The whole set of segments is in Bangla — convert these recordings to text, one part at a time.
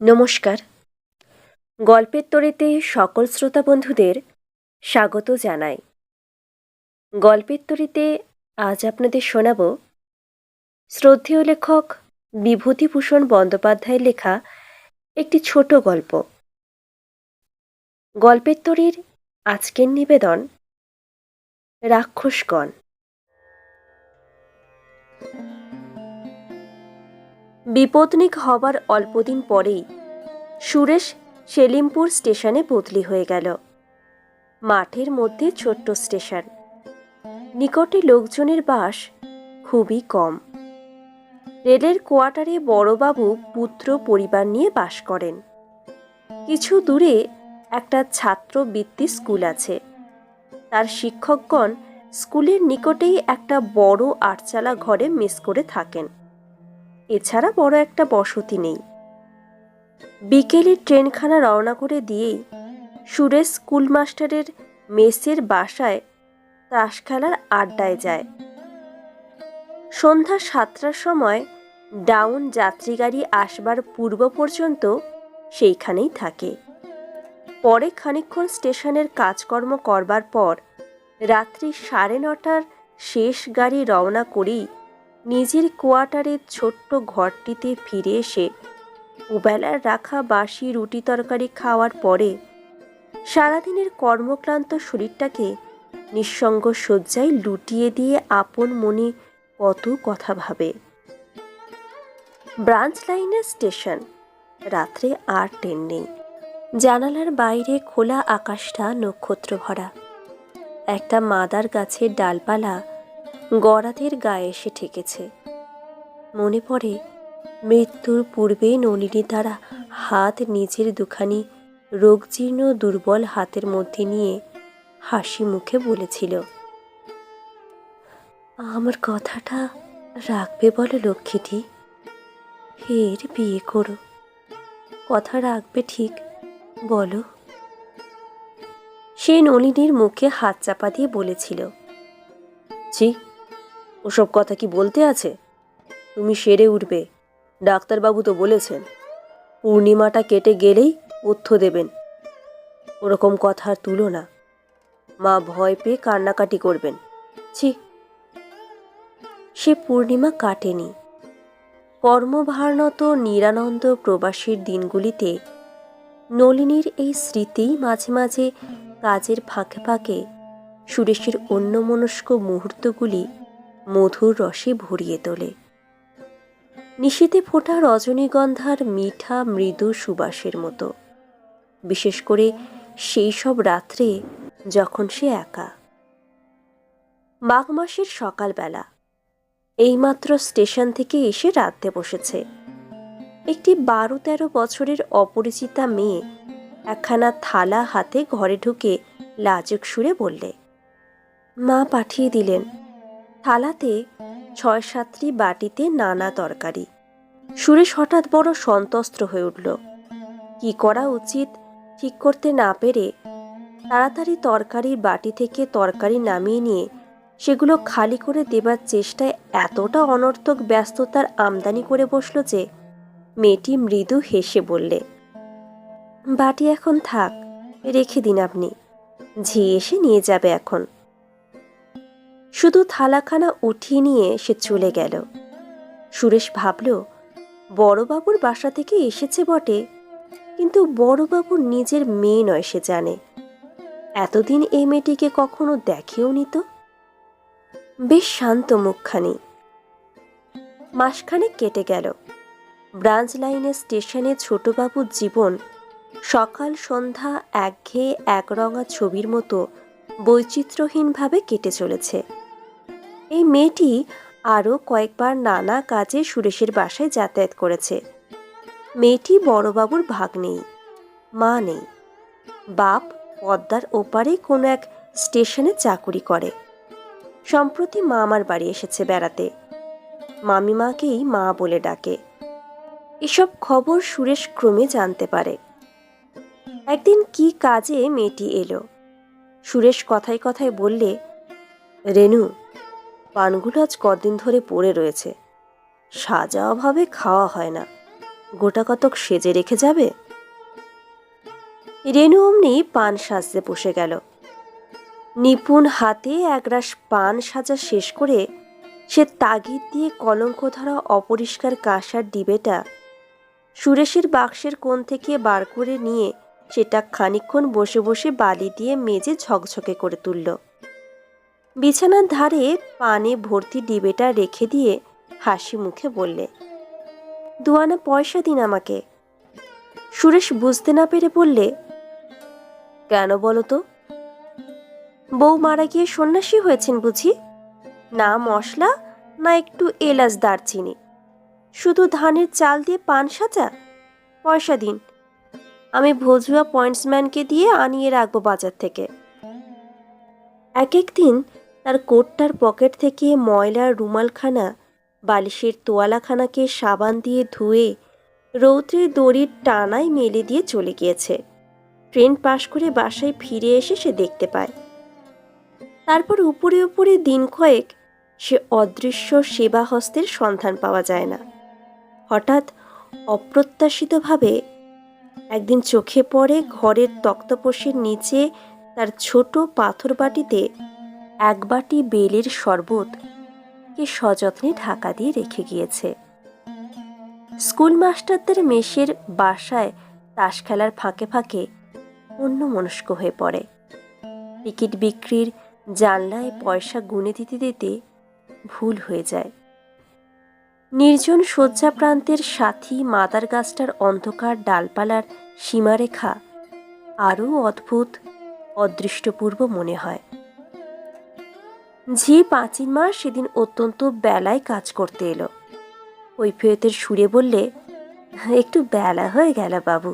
নমস্কার। গল্পের তরীতে সকল শ্রোতা বন্ধুদের স্বাগত জানাই। গল্পের তরীতে আজ আপনাদের শোনাব শ্রদ্ধেয় লেখক বিভূতিভূষণ বন্দ্যোপাধ্যায়ের লেখা একটি ছোট গল্প। গল্পের তরীর আজকের নিবেদন রাক্ষসগণ। বিপত্নিক হবার অল্পদিন পরেই সুরেশ সেলিমপুর স্টেশনে বদলি হয়ে গেল। মাঠের মধ্যে ছোট্ট স্টেশন, নিকটে লোকজনের বাস খুবই কম। রেলের কোয়ার্টারে বড়বাবু পুত্র পরিবার নিয়ে বাস করেন। কিছু দূরে একটা ছাত্রবৃত্তি স্কুল আছে। তার শিক্ষকগণ স্কুলের নিকটেই একটা বড় আটচালা ঘরে মেস করে থাকেন। এছাড়া বড় একটা বসতি নেই। বিকেলে ট্রেনখানা রওনা করে দিয়েই সুরেশ স্কুলমাস্টারের মেসের বাসায় তাস খেলার আড্ডায় যায়। সন্ধ্যা 7টার সময় ডাউন যাত্রীগাড়ি আসবার পূর্ব পর্যন্ত সেইখানেই থাকে। পরে খানিকক্ষণ স্টেশনের কাজকর্ম করবার পর রাত্রি 9:30টার শেষ গাড়ি রওনা করেই নিজের কোয়ার্টারের ছোট্ট ঘরটিতে ফিরে এসে ওবেলার রাখা বাসি রুটি তরকারি খাওয়ার পরে সারাদিনের কর্মক্লান্ত শরীরটাকে নিঃসঙ্গ শয্যায় লুটিয়ে দিয়ে আপন মনে কত কথা ভাবে। ব্রাঞ্চ লাইনের স্টেশন। রাত্রে আর ট্রেন নেই। জানালার বাইরে খোলা আকাশটা নক্ষত্র ভরা। একটা মাদার গাছের ডালপালা গরাদের গায়ে এসে ঠেকেছে। মনে পড়ে মৃত্যুর পূর্বে নলিনী তারা হাত নিজের দুখানি রোগজীর্ণ দুর্বল হাতের মধ্যে নিয়ে হাসি মুখে বলেছিল, আমার কথাটা রাখবে বলো লক্ষ্মীটি, ফের বিয়ে করো। কথা রাখবে ঠিক, বলো। সে নলিনীর মুখে হাত চাপা দিয়ে বলেছিল, ছি, ওসব কথা কি বলতে আছে? তুমি সেরে উঠবে, ডাক্তারবাবু তো বলেছেন পূর্ণিমাটা কেটে গেলেই পথ্য দেবেন। ওরকম কথা আর তুলো না, মা ভয় পেয়ে কান্নাকাটি করবেন। ছি। সে পূর্ণিমা কাটেনি। কর্মভারনত নিরানন্দ প্রবাসীর দিনগুলিতে নলিনীর এই স্মৃতি মাঝে মাঝে কাজের ফাঁকে ফাঁকে সুরেশের অন্যমনস্ক মুহূর্তগুলি মধুর রসে ভরিয়ে তোলে। নিশীথে ফোটা রজনীগন্ধার মিঠা মৃদু সুবাসের মতো, বিশেষ করে সেই সব রাত্রে যখন সে একা। মাঘ মাসের সকালবেলা এইমাত্র স্টেশন থেকে এসে রাঁধতে বসেছে। একটি 12-13 বছরের অপরিচিতা মেয়ে একখানা থালা হাতে ঘরে ঢুকে লাজুক সুরে বললে, মা পাঠিয়ে দিলেন। থালাতে 6-7টি বাটিতে নানা তরকারি। সুরেশ হঠাৎ বড় সন্তস্ত্র হয়ে উঠল। কি করা উচিত ঠিক করতে না পেরে তাড়াতাড়ি তরকারির বাটি থেকে তরকারি নামিয়ে নিয়ে সেগুলো খালি করে দেবার চেষ্টায় এতটা অনর্থক ব্যস্ততার আমদানি করে বসল যে মেয়েটি মৃদু হেসে বললে, বাটি এখন থাক, রেখে দিন আপনি, ঝি এসে নিয়ে যাবে এখন। শুধু থালাখানা উঠিয়ে নিয়ে সে চলে গেল। সুরেশ ভাবল, বড়বাবুর বাসা থেকে এসেছে বটে, কিন্তু বড়বাবুর নিজের মেয়ে নয় সে জানে। এতদিন এই মেয়েটিকে কখনো দেখেও নি তো। বেশ শান্ত মুখখানি। মাসখানেক কেটে গেল। ব্রাঞ্চ লাইনের স্টেশনে ছোটবাবুর জীবন সকাল সন্ধ্যা একঘেয়ে একরঙা ছবির মতো বৈচিত্র্যহীনভাবে কেটে চলেছে। এই মেয়েটি আরও কয়েকবার নানা কাজে সুরেশের বাসায় যাতায়াত করেছে। মেয়েটি বড়বাবুর ভাগ্নেই, মা নেই। বাপ পদ্মার ওপারে কোনো এক স্টেশনে চাকুরি করে। সম্প্রতি মামার বাড়ি এসেছে বেড়াতে। মামিমাকেই মা বলে ডাকে। এসব খবর সুরেশ ক্রমে জানতে পারে। একদিন কি কাজে মেয়েটি এলো। সুরেশ কথায় কথায় বললে, রেনু, পানগুলো আজ কদিন ধরে পড়ে রয়েছে, সাজা অভাবে খাওয়া হয় না, গোটা কতক সেজে রেখে যাবে? রেনু অমনি পান সাজতে বসে গেল। নিপুণ হাতে একরাশ পান সাজা শেষ করে সে তাগিদ দিয়ে কলঙ্ক ধরা অপরিষ্কার কাঁসার ডিবেটা সুরেশের বাক্সের কোণ থেকে বার করে নিয়ে সেটা খানিকক্ষণ বসে বসে বালি দিয়ে মেজে ঝকঝকে করে তুলল। বিছানার ধারে পানে ভর্তি ডিবেটা রেখে দিয়ে হাসি মুখে বললে, 2 আনা পয়সা দিন আমাকে। সুরেশ বুঝতে না পেরে বললে, কেন বলো তো? বউ মারা গিয়ে সন্ন্যাসী হয়েছেন বুঝি? না মশলা, না একটু এলাচ দারচিনি, শুধু ধানের চাল দিয়ে পান সাজা? পয়সা দিন, আমি ভজুয়া পয়েন্টসম্যানকে দিয়ে আনিয়ে রাখবো বাজার থেকে। এক একদিন তার কোটটার পকেট থেকে ময়লার রুমালখানা বালিশের তোয়ালাখানাকে সাবান দিয়ে ধুয়ে রৌদ্রে দড়ির টানায় মেলে দিয়ে চলে গিয়েছে। ট্রেন পাশ করে বাসায় ফিরে এসে সে দেখতে পায়। তারপর উপরে উপরে দিন কয়েক সে অদৃশ্য সেবা হস্তের সন্ধান পাওয়া যায় না। হঠাৎ অপ্রত্যাশিতভাবে একদিন চোখে পড়ে ঘরের তক্তপোষের নিচে তার ছোট পাথর বাটিতে 1 বাটি বেলের শরবত কে সযত্নে ঢাকা দিয়ে রেখে গিয়েছে। স্কুল মাস্টারদের মেসের বাসায় তাস খেলার ফাঁকে ফাঁকে অন্যমনস্ক হয়ে পড়ে। টিকিট বিক্রির জানলায় পয়সা গুনে দিতে দিতে ভুল হয়ে যায়। নির্জন শয্যা প্রান্তের সাথী মাদার গাছটার অন্ধকার ডালপালার সীমারেখা আরও অদ্ভুত অদৃষ্টপূর্ব মনে হয়। ঝি 5 মাস সেদিন অত্যন্ত বেলায় কাজ করতে এলো। কৈফিয়তের সুরে বললে, একটু বেলা হয়ে গেল বাবু,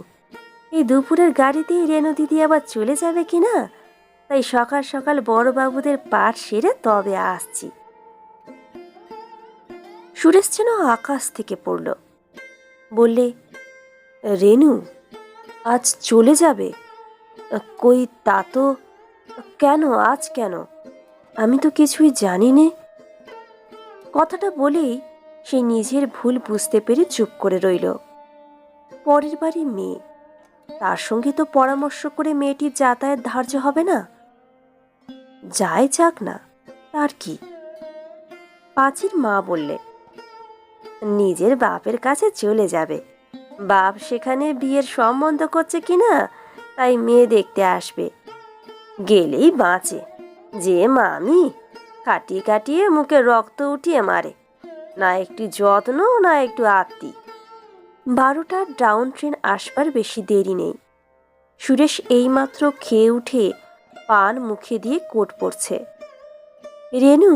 এই দুপুরের গাড়িতেই রেনু দিদি আবার চলে যাবে কিনা, তাই সকাল সকাল বড় বাবুদের পাঠ সেরে তবে আসছি। সুরেশ যেন আকাশ থেকে পড়ল। বললে, রেনু আজ চলে যাবে? কই তা তো, কেন আজ কেন? আমি তো কিছুই জানি নে। কথাটা বলেই সে নিজের ভুল বুঝতে পেরে চুপ করে রইল। পরের বাড়ি মেয়ে, তার সঙ্গে তো পরামর্শ করে মেয়েটির যাতায়াত ধার্য হবে না। যায় যাক না, তার কি? পাঁচির মা বললে, নিজের বাপের কাছে চলে যাবে, বাপ সেখানে বিয়ের সম্বন্ধ করছে কিনা তাই মেয়ে দেখতে আসবে, গেলেই বাঁচে। যে মামি কাটিয়ে কাটিয়ে মুখে রক্ত উঠিয়ে মারে, না একটু যত্ন না একটু আত্মি। 12টার ডাউন ট্রেন আসবার বেশি দেরি নেই। সুরেশ এইমাত্র খেয়ে উঠে পান মুখে দিয়ে কোট পরছে। রেনু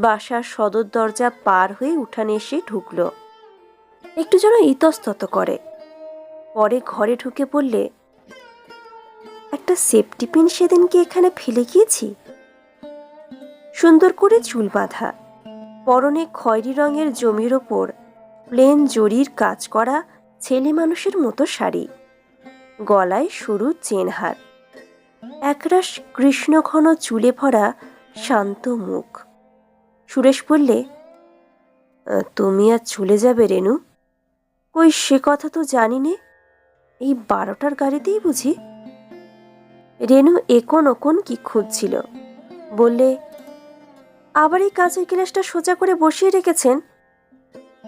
বাসার সদর দরজা পার হয়ে উঠানে এসে ঢুকল। একটু যেন ইতস্তত করে, পরে ঘরে ঢুকে বললে, একটা সেফটি পিন সেদিনকে এখানে ফেলে গিয়েছি। সুন্দর করে চুল বাঁধা, পরনে খয়েরি রঙের জমির ওপর প্লেন জরির কাজ করা ছেলে মানুষের মতো শাড়ি, গলায় সরু চেনহার, একরাশ কৃষ্ণঘন চুলে ভরা শান্ত মুখ। সুরেশ বললে, তুমি আজ চলে যাবে রেনু? কই সে কথা তো জানি নে, এই 12টার গাড়িতেই বুঝি? রেনু একন ওকন কি খুঁজছিল। বললে, আবার এই কাঁচের গ্লাসটা সোজা করে বসিয়ে রেখেছেন?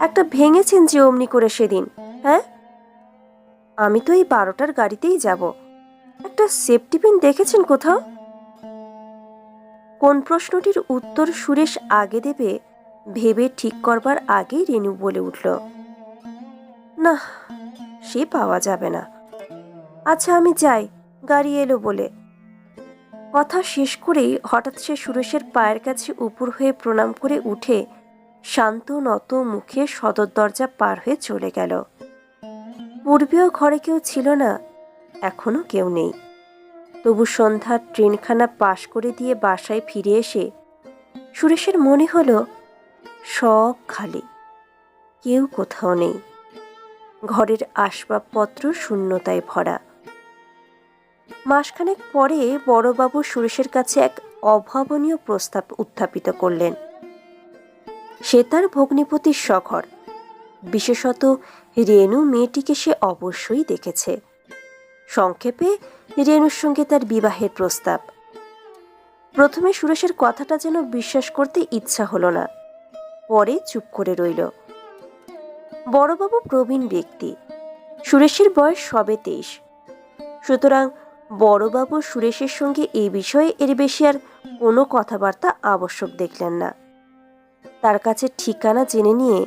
একটা ভেঙেছেন যে অমনি করে সেদিন। হ্যাঁ, আমি তো এই 12টার গাড়িতেই যাব, একটা সেফটি পিন দেখেছেন কোথাও? কোন প্রশ্নটির উত্তর সুরেশ আগে দেবে ভেবে ঠিক করবার আগেই রেনু বলে উঠল, না, সে পাওয়া যাবে না। আচ্ছা আমি যাই, গাড়ি এলো বলে। কথা শেষ করেই হঠাৎ সে সুরেশের পায়ের কাছে উপর হয়ে প্রণাম করে উঠে শান্ত নত মুখে সদর দরজা পার হয়ে চলে গেল। পূর্বেও ঘরে কেউ ছিল না, এখনো কেউ নেই। তবু সন্ধ্যার ট্রেনখানা পাশ করে দিয়ে বাসায় ফিরে এসে সুরেশের মনে হলো সব খালি, কেউ কোথাও নেই। ঘরের আসবাবপত্র শূন্যতায় ভরা। মাসখানেক পরে বড়বাবু সুরেশের কাছে এক অভাবনীয় প্রস্তাব উত্থাপিত করলেন। সে তার ভগ্নিপতির শখর, বিশেষত রেণু মেয়েটিকে সে অবশ্যই দেখেছে। সংক্ষেপে রেণুর সঙ্গে তার বিবাহের প্রস্তাব। প্রথমে সুরেশের কথাটা যেন বিশ্বাস করতে ইচ্ছা হলো না, পরে চুপ করে রইল। বড়বাবু প্রবীণ ব্যক্তি, সুরেশের বয়স সবে 23। সুতরাং বড়বাবু সুরেশের সঙ্গে এই বিষয়ে এর বেশি আর কোনো কথাবার্তা আবশ্যক দেখলেন না। তার কাছে ঠিকানা জেনে নিয়ে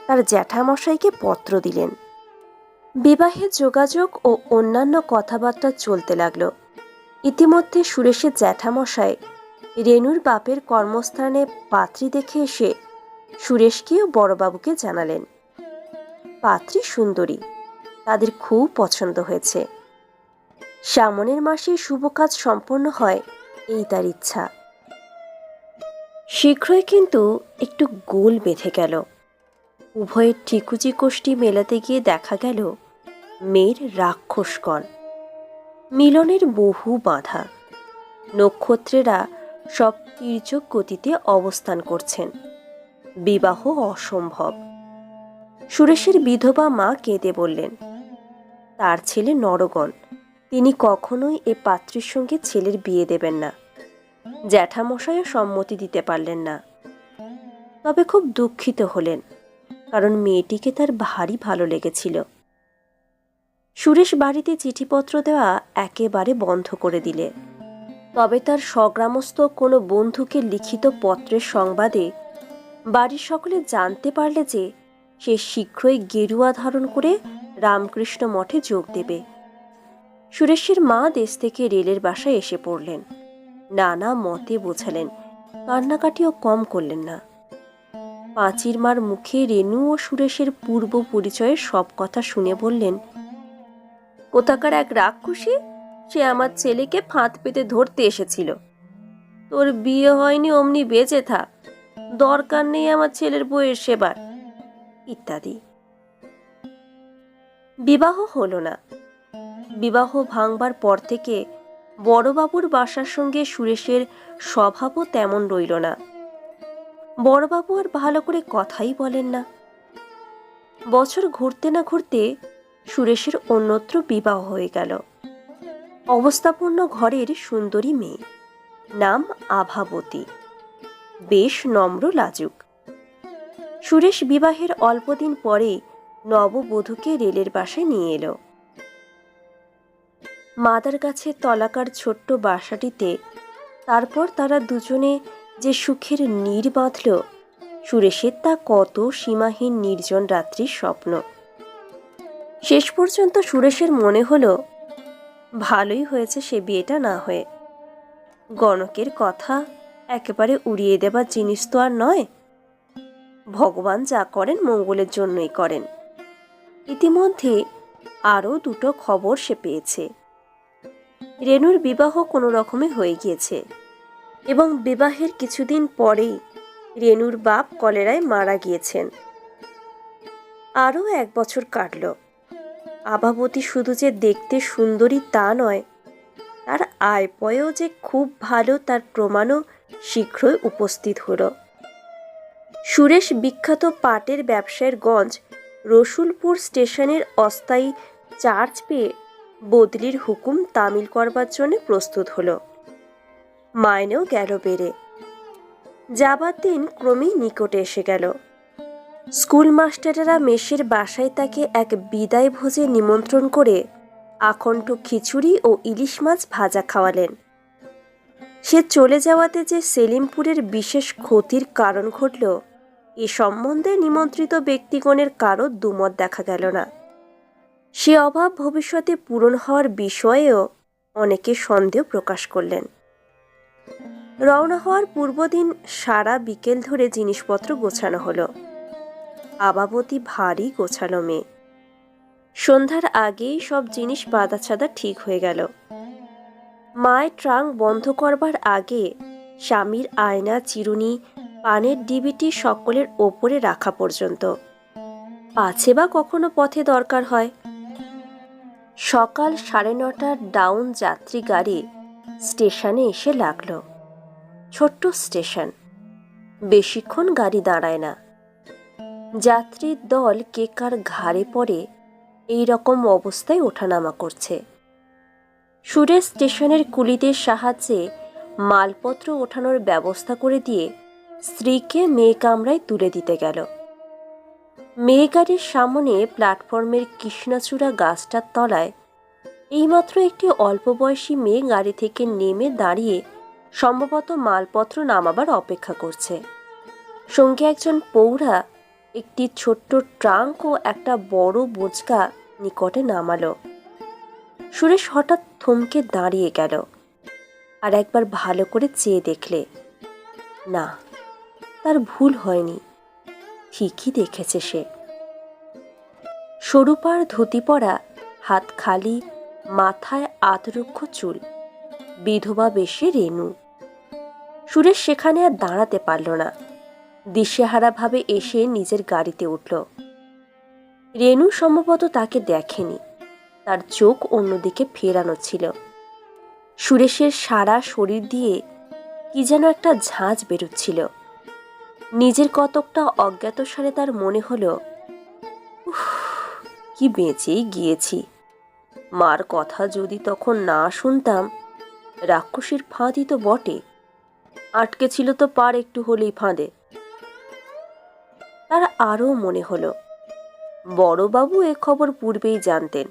তার জ্যাঠামশাইকে পত্র দিলেন। বিবাহের যোগাযোগ ও অন্যান্য কথাবার্তা চলতে লাগলো। ইতিমধ্যে সুরেশের জ্যাঠামশাই রেণুর বাপের কর্মস্থানে পাত্রী দেখে এসে সুরেশকেও বড়বাবুকে জানালেন। পাত্রী সুন্দরী, তাদের খুব পছন্দ হয়েছে। সামনের মাসে শুভ কাজ সম্পন্ন হয়, এই তার ইচ্ছা। শীঘ্রই কিন্তু একটু গোল বেঁধে গেল। উভয়ের ঠিকুজি কোষ্ঠী মেলাতে গিয়ে দেখা গেল মেয়ের রাক্ষসকণ। মিলনের বহু বাধা। নক্ষত্রেরা সব তির্যক গতিতে অবস্থান করছেন। বিবাহ অসম্ভব। সুরেশের বিধবা মা কেঁদে বললেন, তার ছেলে নরগণ, তিনি কখনোই এ পাত্রীর সঙ্গে ছেলের বিয়ে দেবেন না। জ্যাঠামশাইও সম্মতি দিতে পারলেন না। তবে খুব দুঃখিত হলেন, কারণ মেয়েটিকে তার ভারী ভালো লেগেছিল। সুরেশ বাড়িতে চিঠিপত্র দেওয়া একেবারে বন্ধ করে দিলে। তবে তার স্বগ্রামস্থ কোনো বন্ধুকে লিখিত পত্রের সংবাদে বাড়ির সকলে জানতে পারলে যে সে শীঘ্রই গেরুয়া ধারণ করে রামকৃষ্ণ মঠে যোগ দেবে। সুরেশের মা দেশ থেকে রেলের বাসায় এসে পড়লেন। নানা মতে বোঝালেন, কান্নাকাটিও কম করলেন না। পাঁচির মার মুখে রেণু ও সুরেশের পূর্ব পরিচয়ের সব কথা শুনে বললেন, কোথাকার এক রাক্ষসী, সে আমার ছেলেকে ফাঁদ পেতে ধরতে এসেছিল। তোর বিয়ে হয়নি, অমনি বেঁচে থাক, দরকার নেই আমার ছেলের বইয়ের সেবার, ইত্যাদি। বিবাহ হলো না। বিবাহ ভাঙবার পর থেকে বড়বাবুর বাসার সঙ্গে সুরেশের স্বভাবও তেমন রইল না। বড়বাবু আর ভালো করে কথাই বলেন না। বছর ঘুরতে না ঘুরতে সুরেশের অন্যত্র বিবাহ হয়ে গেল। অবস্থাপূর্ণ ঘরের সুন্দরী মেয়ে, নাম আভাবতী, বেশ নম্র লাজুক। সুরেশ বিবাহের অল্পদিন পরে নববধূকে রেলের বাসায় নিয়ে এলো। মাদার গাছের তলাকার ছোট্ট বাসাটিতে তারপর তারা দুজনে যে সুখের নীড় বাঁধল, সুরেশের তা কত সীমাহীন নির্জন রাত্রির স্বপ্ন। শেষ পর্যন্ত সুরেশের মনে হলো ভালোই হয়েছে সে বিয়েটা না হয়ে। গণকের কথা একেবারে উড়িয়ে দেবার জিনিস তো আর নয়। ভগবান যা করেন মঙ্গলের জন্যই করেন। ইতিমধ্যে আরও দুটো খবর সে পেয়েছে। রেণুর বিবাহ কোনো রকমে হয়ে গিয়েছে এবং বিবাহের কিছুদিন পরেই রেণুর বাপ কলেরায় মারা গিয়েছেন। আরও 1 বছর কাটল। আভাবতী শুধু যে দেখতে সুন্দরী তা নয়, তার আয়পয়ও যে খুব ভালো তার প্রমাণও শীঘ্রই উপস্থিত হল। সুরেশ বিখ্যাত পাটের ব্যবসায়ের গঞ্জ রসুলপুর স্টেশনের অস্থায়ী চার্জ পেয়ে বদলির হুকুম তামিল করবার জন্য প্রস্তুত হল। মাইনেও গেল বেড়ে। যাবার দিন ক্রমেই নিকটে এসে গেল। স্কুল মাস্টারেরা মেসের বাসায় তাকে এক বিদায় ভোজে নিমন্ত্রণ করে আখণ্ড খিচুড়ি ও ইলিশ মাছ ভাজা খাওয়ালেন। সে চলে যাওয়াতে যে সেলিমপুরের বিশেষ ক্ষতির কারণ ঘটল, এ সম্বন্ধে নিমন্ত্রিত ব্যক্তিগণের কারো দুমত দেখা গেল না। সে অভাব ভবিষ্যতে পূরণ হওয়ার বিষয়েও অনেকে সন্দেহ প্রকাশ করলেন। রওনা হওয়ার পূর্বদিন সারা বিকেল ধরে জিনিসপত্র গোছানো হলো। আভাবতী ভারী গোছালো মেয়ে। সন্ধ্যার আগেই সব জিনিস বাঁধাছাদা ঠিক হয়ে গেল। মায়ের ট্রাঙ্ক বন্ধ করবার আগে স্বামীর আয়না, চিরুনি, পানের ডিবিটি সকলের ওপরে রাখা পর্যন্ত, পাছে বা কখনো পথে দরকার হয়। সকাল 9:30টার ডাউন যাত্রী গাড়ি স্টেশনে এসে লাগলো। ছোট্ট স্টেশন, বেশিক্ষণ গাড়ি দাঁড়ায় না। যাত্রীর দল কে কার ঘাড়ে পড়ে এই রকম অবস্থায় ওঠানামা করছে। সুরেশ স্টেশনের কুলিদের সাহায্যে মালপত্র ওঠানোর ব্যবস্থা করে দিয়ে স্ত্রীকে মেয়ে কামরায় তুলে দিতে গেল। মেয়ে গাড়ির সামনে প্ল্যাটফর্মের কৃষ্ণচূড়া গাছটার তলায় এইমাত্র একটি অল্প বয়সী মেয়ে গাড়ি থেকে নেমে দাঁড়িয়ে সম্ভবত মালপত্র নামাবার অপেক্ষা করছে। সঙ্গে একজন পৌরা একটি ছোট্ট ট্রাঙ্ক ও একটা বড় বোঁচকা নিকটে নামালো। সুরেশ হঠাৎ থমকে দাঁড়িয়ে গেল, আর একবার ভালো করে চেয়ে দেখলে, না, তার ভুল হয়নি, ঠিকই দেখেছে সে। সরু পাড় ধুতি পরা, হাত খালি, মাথায় আতরুক্ষ চুল, বিধবা বেশে রেণু। সুরেশ সেখানে আর দাঁড়াতে পারল না, দিশেহারাভাবে এসে নিজের গাড়িতে উঠল। রেণু সম্ভবত তাকে দেখেনি, তার চোখ অন্যদিকে ফেরানো ছিল। সুরেশের সারা শরীর দিয়ে কি যেন একটা ঝাঁঝ বেরোচ্ছিল। নিজের কতকটা অজ্ঞাতসারে তার মনে হলো, উফ, কি বেঁচেই গিয়েছি। মার কথা যদি তখন না শুনতাম, রাক্ষসীর ফাঁদই তো বটে, আটকে ছিল তো পার একটু হলেই ফাঁদে। তার আরও মনে হলো, বড়বাবু এ খবর পূর্বেই জানতেন,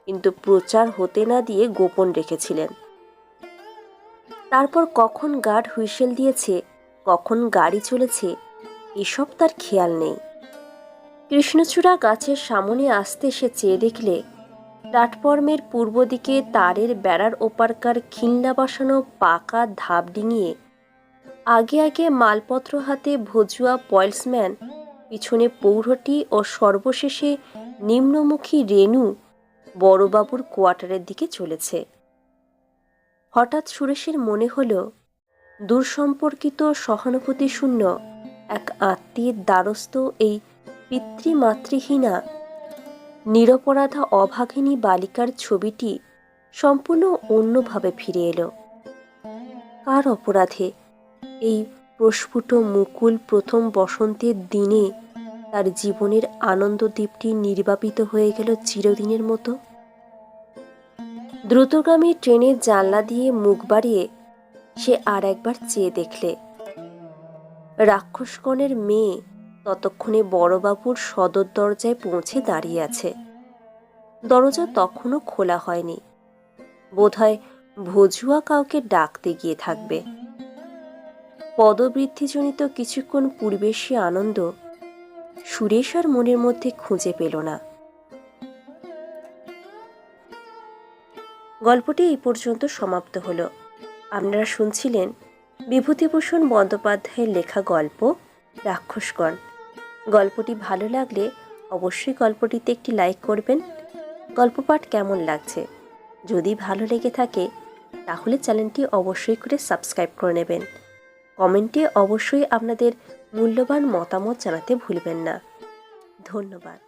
কিন্তু প্রচার হতে না দিয়ে গোপন রেখেছিলেন। তারপর কখন গার্ড হুইসেল দিয়েছে, কখন গাড়ি চলেছে, এসব তার খেয়াল নেই। কৃষ্ণচূড়া গাছের সামনে আসতে সে চেয়ে দেখলে প্ল্যাটফর্মের পূর্ব দিকে তারের বেড়ার ওপারকার খিল্লা বসানো পাকা ধাপ ডিঙিয়ে আগে আগে মালপত্র হাতে ভজুয়া পয়েলসম্যান, পিছনে পৌরটি ও সর্বশেষে নিম্নমুখী রেণু বড়বাবুর কোয়ার্টারের দিকে চলেছে। হঠাৎ সুরেশের মনে হল, দূরসম্পর্কিত সহানুভূতিশূন্য এক আত্মীয়ের দ্বারস্থ এই পিতৃমাতৃহীনা নিরপরাধা অভাগিনী বালিকার ছবিটি সম্পূর্ণ অন্যভাবে ফিরে এলো। কার অপরাধে এই প্রস্ফুট মুকুল প্রথম বসন্তের দিনে তার জীবনের আনন্দদ্বীপটি নির্বাপিত হয়ে গেল চিরদিনের মতো? দ্রুতগামী ট্রেনের জানলা দিয়ে মুখ বাড়িয়ে সে আর একবার চেয়ে দেখলে রাক্ষসগণের মেয়ে ততক্ষণে বড়বাবুর সদর দরজায় পৌঁছে দাঁড়িয়ে আছে। দরজা তখনও খোলা হয়নি, বোধহয় ভজুয়া কাউকে ডাকতে গিয়ে থাকবে। পদবৃদ্ধিজনিত কিছুক্ষণ পূর্বে সে আনন্দ সুরেশ আর মনের মধ্যে খুঁজে পেল না। গল্পটি এই পর্যন্ত সমাপ্ত হলো। আপনারা শুনছিলেন বিভূতিভূষণ বন্দ্যোপাধ্যায়ের লেখা গল্প রাক্ষসগণ। গল্পটি ভালো লাগলে অবশ্যই গল্পটিতে একটি লাইক করবেন। গল্প পাঠ কেমন লাগছে যদি ভালো লেগে থাকে তাহলে চ্যানেলটি অবশ্যই করে সাবস্ক্রাইব করে নেবেন। কমেন্টে অবশ্যই আপনাদের মূল্যবান মতামত জানাতে ভুলবেন না। ধন্যবাদ।